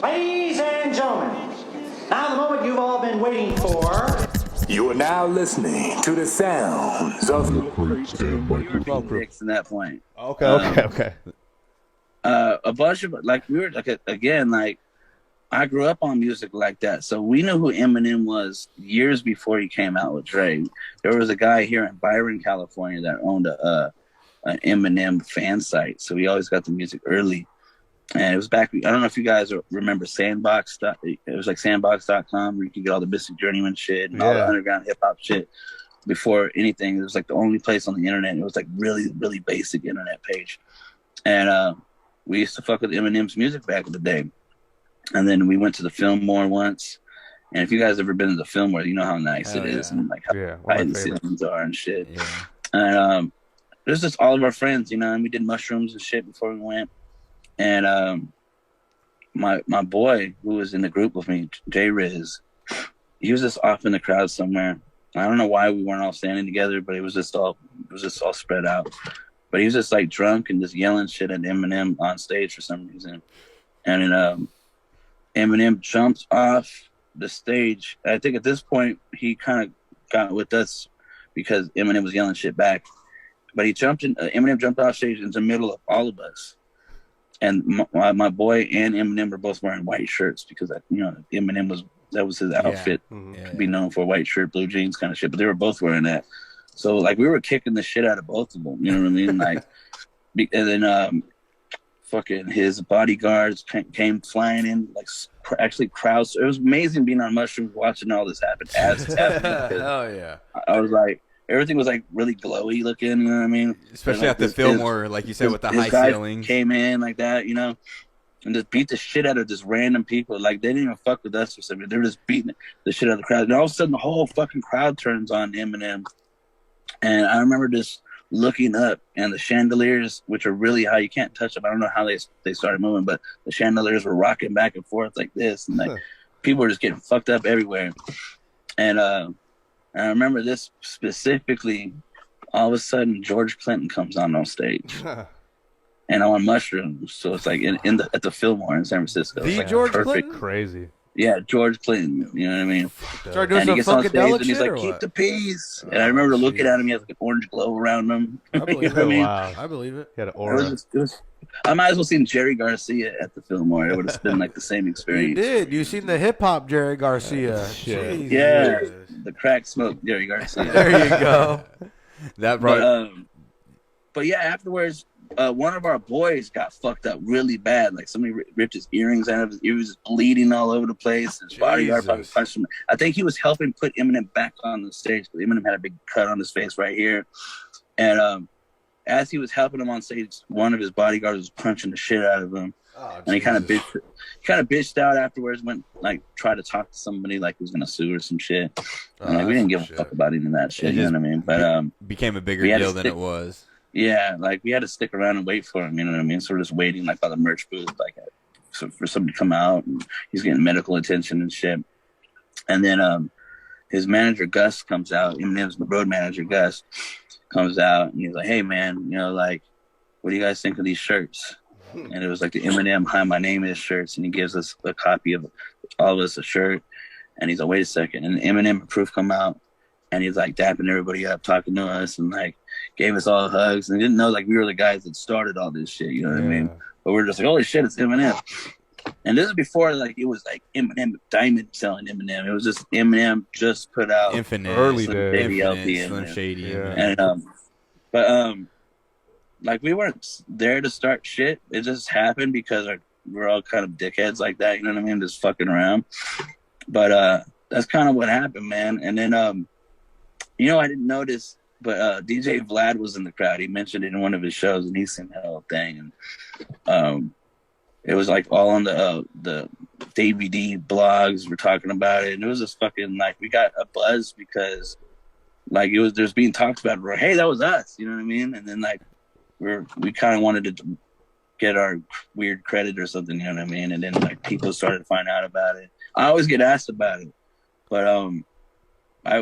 Ladies and gentlemen, now the moment you've all been waiting for. You are now listening to the sounds of From that point. Okay. A bunch of we were again I grew up on music like that, so we knew who Eminem was years before he came out with Dre. There was a guy here in Byron, California, that owned an Eminem fan site, so we always got the music early. And it was back. I don't know if you guys remember Sandbox. It was like Sandbox.com, where you could get all the Mystic Journeyman shit and all the underground hip hop shit. Before anything, it was like the only place on the internet. It was like really, really basic internet page. And we used to fuck with Eminem's music back in the day. And then we went to the Fillmore once. And if you guys ever been to the Fillmore, you know how nice it is and like how high the ceilings are and shit. Yeah. And it was just all of our friends, and we did mushrooms and shit before we went. And my boy, who was in the group with me, J Riz, he was just off in the crowd somewhere. I don't know why we weren't all standing together, but it was just all spread out. But he was just like drunk and just yelling shit at Eminem on stage for some reason. And then Eminem jumped off the stage. I think at this point he kind of got with us because Eminem was yelling shit back. But Eminem jumped off stage in the middle of all of us. And my boy and Eminem were both wearing white shirts because Eminem that was his outfit, to be known for white shirt, blue jeans kind of shit. But they were both wearing that, so like we were kicking the shit out of both of them. You know what I mean? Like, and then fucking his bodyguards came flying in, like actually crowds. It was amazing being on mushrooms watching all this happen as it's happening. Oh yeah, I was like. Everything was like really glowy looking, you know what I mean? Especially at the Fillmore, like you said, with the high ceilings. Came in like that, and just beat the shit out of just random people. Like they didn't even fuck with us or something. They were just beating the shit out of the crowd. And all of a sudden, the whole fucking crowd turns on Eminem. And I remember just looking up, and the chandeliers, which are really high, you can't touch them. I don't know how they started moving, but the chandeliers were rocking back and forth like this, and like people were just getting fucked up everywhere. And I remember this specifically. All of a sudden, George Clinton comes on stage, and I'm on mushrooms. So it's like at the Fillmore in San Francisco. The like George perfect. Clinton, crazy. Yeah, George Clinton. You know what I mean? Start doing and some he gets on stage funkadelic and he's shit, like, or "Keep what? the peace." And I remember looking at him. He has like an orange glow around him. I believe You know what I mean? Wow. I believe it. He had an aura. I might as well seen Jerry Garcia at the Fillmore. It would have been like the same experience. You did. You seen the hip hop Jerry Garcia? Shit. Yeah, the crack smoke Jerry Garcia. There you go. That brought. But yeah, afterwards, one of our boys got fucked up really bad. Like somebody ripped his earrings out of his ears, was bleeding all over the place. His bodyguard probably punched him. I think he was helping put Eminem back on the stage, but Eminem had a big cut on his face right here. And as he was helping him on stage, one of his bodyguards was punching the shit out of him. Oh, and he kind of bitched out afterwards. Went tried to talk to somebody like he was gonna sue or some shit. And we didn't give a fuck about any of that shit. You know what I mean? But became a bigger deal than it was. Yeah, like we had to stick around and wait for him. You know what I mean? So we're just waiting like by the merch booth, like for somebody to come out, and he's getting medical attention and shit. And then his manager Gus comes out. Eminem's road manager Gus comes out, and he's like, "Hey man, like, what do you guys think of these shirts?" And it was like the Eminem "Hi, my name is" shirts, and he gives us a copy of all of us a shirt. And he's like, "Wait a second." And Eminem and Proof come out, and he's like dapping everybody up, talking to us, and like gave us all hugs. And he didn't know like we were the guys that started all this shit. You know what I mean? But we're just like, "Holy shit, it's Eminem!" And this is before like it was like Eminem Diamond selling Eminem. It was just Eminem just put out Infinite, early days, Slim Shady, yeah. And but like we weren't there to start shit. It just happened because we're all kind of dickheads like that. You know what I mean? Just fucking around. But that's kind of what happened, man. And then I didn't notice, but DJ Vlad was in the crowd. He mentioned it in one of his shows, and he's seen the whole thing. And it was like all on the DVD blogs were talking about it, and it was just fucking like we got a buzz because like there's being talked about. We're, hey, that was us. You know what I mean? And then like we kind of wanted to get our weird credit or something. You know what I mean? And then like people started to find out about it. I always get asked about it, but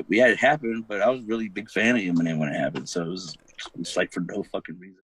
we had it happen. But I was really a big fan of Eminem when it happened, so it's like for no fucking reason.